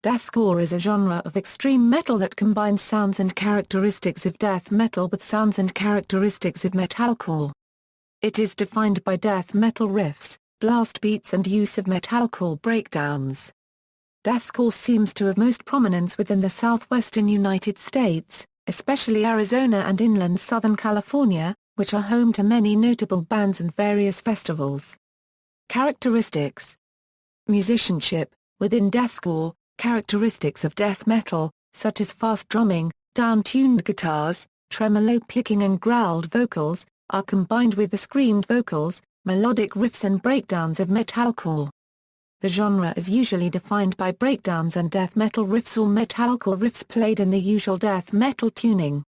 Deathcore is a genre of extreme metal that combines sounds and characteristics of death metal with sounds and characteristics of metalcore. It is defined by death metal riffs, blast beats and use of metalcore breakdowns. Deathcore seems to have most prominence within the southwestern United States, especially Arizona and inland Southern California, which are home to many notable bands and various festivals. Characteristics. Musicianship. Within deathcore, characteristics of death metal, such as fast drumming, down-tuned guitars, tremolo picking and growled vocals, are combined with the screamed vocals, melodic riffs and breakdowns of metalcore. The genre is usually defined by breakdowns and death metal riffs or metalcore riffs played in the usual death metal tuning.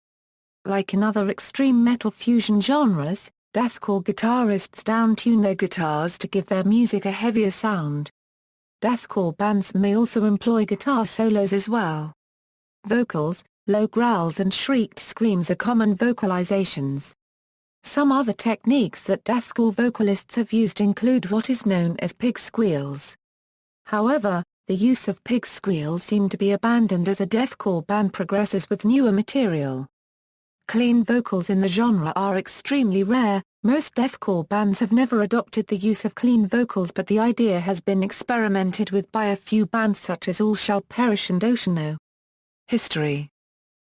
Like in other extreme metal fusion genres, deathcore guitarists down-tune their guitars to give their music a heavier sound. Deathcore bands may also employ guitar solos as well. Vocals, low growls and shrieked screams are common vocalizations. Some other techniques that deathcore vocalists have used include what is known as pig squeals. However, the use of pig squeals seem to be abandoned as a deathcore band progresses with newer material. Clean vocals in the genre are extremely rare. Most deathcore bands have never adopted the use of clean vocals, but the idea has been experimented with by a few bands such as All Shall Perish and Oceano. History.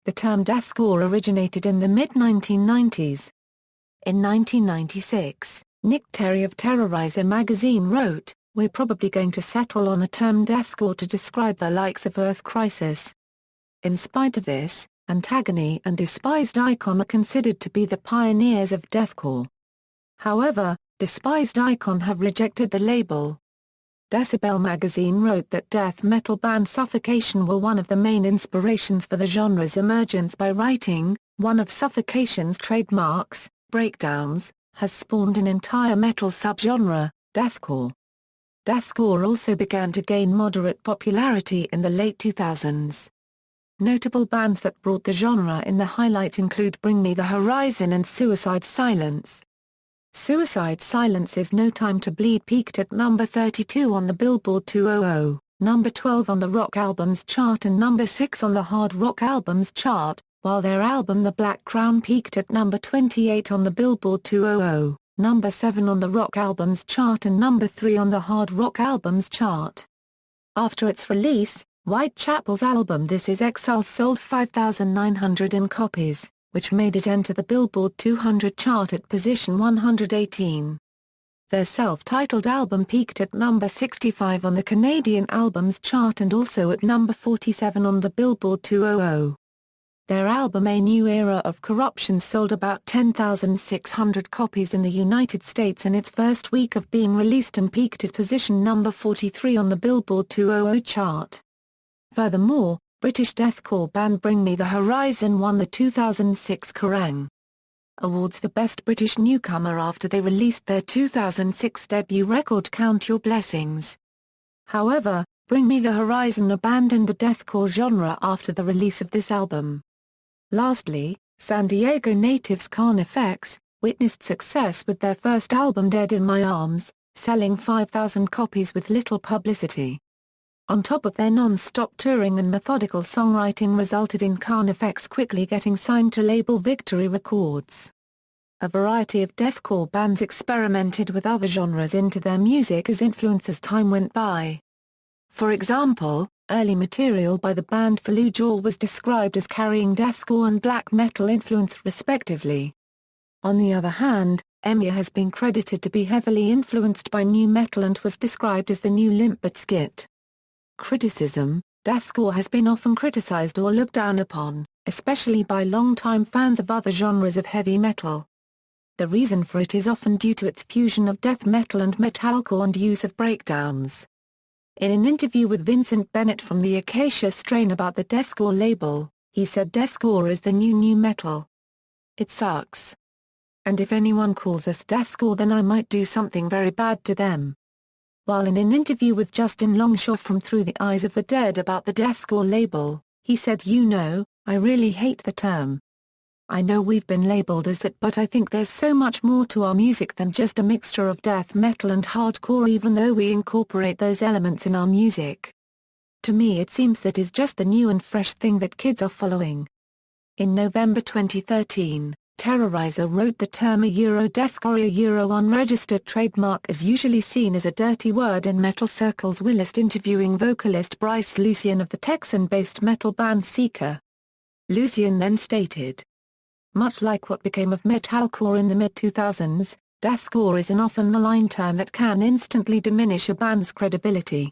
The term deathcore originated in the mid-1990s. In 1996, Nick Terry of Terrorizer magazine wrote, "We're probably going to settle on a term deathcore to describe the likes of Earth Crisis." In spite of this, Antagony and Despised Icon are considered to be the pioneers of deathcore. However, Despised Icon have rejected the label. Decibel magazine wrote that death metal band Suffocation were one of the main inspirations for the genre's emergence by writing, "One of Suffocation's trademarks, breakdowns, has spawned an entire metal subgenre, deathcore." Deathcore also began to gain moderate popularity in the late 2000s. Notable bands that brought the genre in the highlight include Bring Me the Horizon and Suicide Silence. Suicide Silence's No Time to Bleed peaked at number 32 on the Billboard 200, number 12 on the rock albums chart and number 6 on the hard rock albums chart, while their album The Black Crown peaked at number 28 on the Billboard 200, number 7 on the rock albums chart and number 3 on the hard rock albums chart. After its release, Whitechapel's album This Is Exile sold 5,900 copies, which made it enter the Billboard 200 chart at position 118. Their self-titled album peaked at number 65 on the Canadian Albums chart and also at number 47 on the Billboard 200. Their album A New Era of Corruption sold about 10,600 copies in the United States in its first week of being released and peaked at position number 43 on the Billboard 200 chart. Furthermore, British deathcore band Bring Me the Horizon won the 2006 Kerrang! Awards for Best British Newcomer after they released their 2006 debut record Count Your Blessings. However, Bring Me the Horizon abandoned the deathcore genre after the release of this album. Lastly, San Diego natives Carnifex witnessed success with their first album Dead in My Arms, selling 5,000 copies with little publicity. On top of their non-stop touring and methodical songwriting resulted in Carnifex quickly getting signed to label Victory Records. A variety of deathcore bands experimented with other genres into their music as influence as time went by. For example, early material by the band Fallujah was described as carrying deathcore and black metal influence respectively. On the other hand, Enya has been credited to be heavily influenced by nu metal and was described as the new Limp Bizkit. Criticism. Deathcore has been often criticized or looked down upon, especially by longtime fans of other genres of heavy metal. The reason for it is often due to its fusion of death metal and metalcore and use of breakdowns. In an interview with Vincent Bennett from the Acacia Strain about the deathcore label, he said deathcore is the new nu metal. It sucks. And if anyone calls us deathcore then I might do something very bad to them. While in an interview with Justin Longshaw from Through the Eyes of the Dead about the deathcore label, he said, I really hate the term. I know we've been labeled as that, but I think there's so much more to our music than just a mixture of death metal and hardcore even though we incorporate those elements in our music. To me it seems that is just the new and fresh thing that kids are following. In November 2013, Terrorizer wrote the term deathcore unregistered trademark is usually seen as a dirty word in metal circles whilst interviewing vocalist Bryce Lucien of the Texan-based metal band Seeker. Lucien then stated, "Much like what became of metalcore in the mid-2000s, deathcore is an often maligned term that can instantly diminish a band's credibility.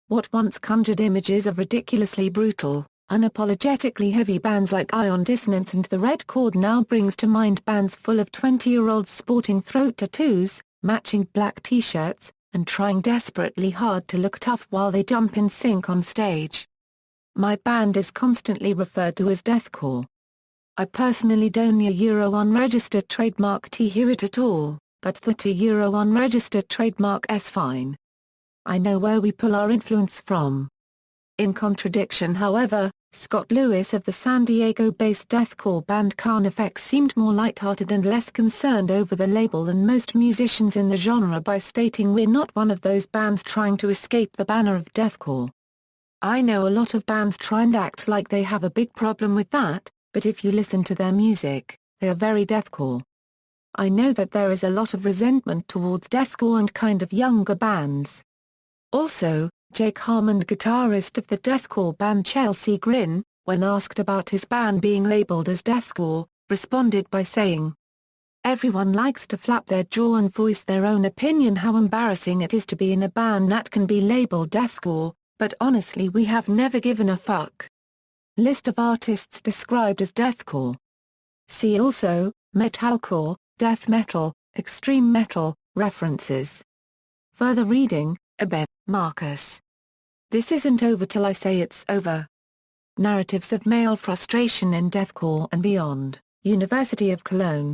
What once conjured images of ridiculously brutal, unapologetically heavy bands like Ion Dissonance and The Red Chord now brings to mind bands full of 20-year-olds sporting throat tattoos, matching black t-shirts, and trying desperately hard to look tough while they jump in sync on stage. My band is constantly referred to as deathcore. I personally don't unregistered trademark T hear it at all, but the unregistered trademark S fine. I know where we pull our influence from." In contradiction however, Scott Lewis of the San Diego-based deathcore band Carnifex seemed more lighthearted and less concerned over the label than most musicians in the genre by stating, "We're not one of those bands trying to escape the banner of deathcore. I know a lot of bands try and act like they have a big problem with that, but if you listen to their music, they are very deathcore. I know that there is a lot of resentment towards deathcore and kind of younger bands." Also, Jake Harmon, guitarist of the deathcore band Chelsea Grin, when asked about his band being labeled as deathcore, responded by saying, "Everyone likes to flap their jaw and voice their own opinion how embarrassing it is to be in a band that can be labeled deathcore, but honestly we have never given a fuck." List of artists described as deathcore. See also, metalcore, death metal, extreme metal, references. Further reading, Abed, Marcus. This Isn't Over Till I Say It's Over. Narratives of Male Frustration in Deathcore and Beyond, University of Cologne.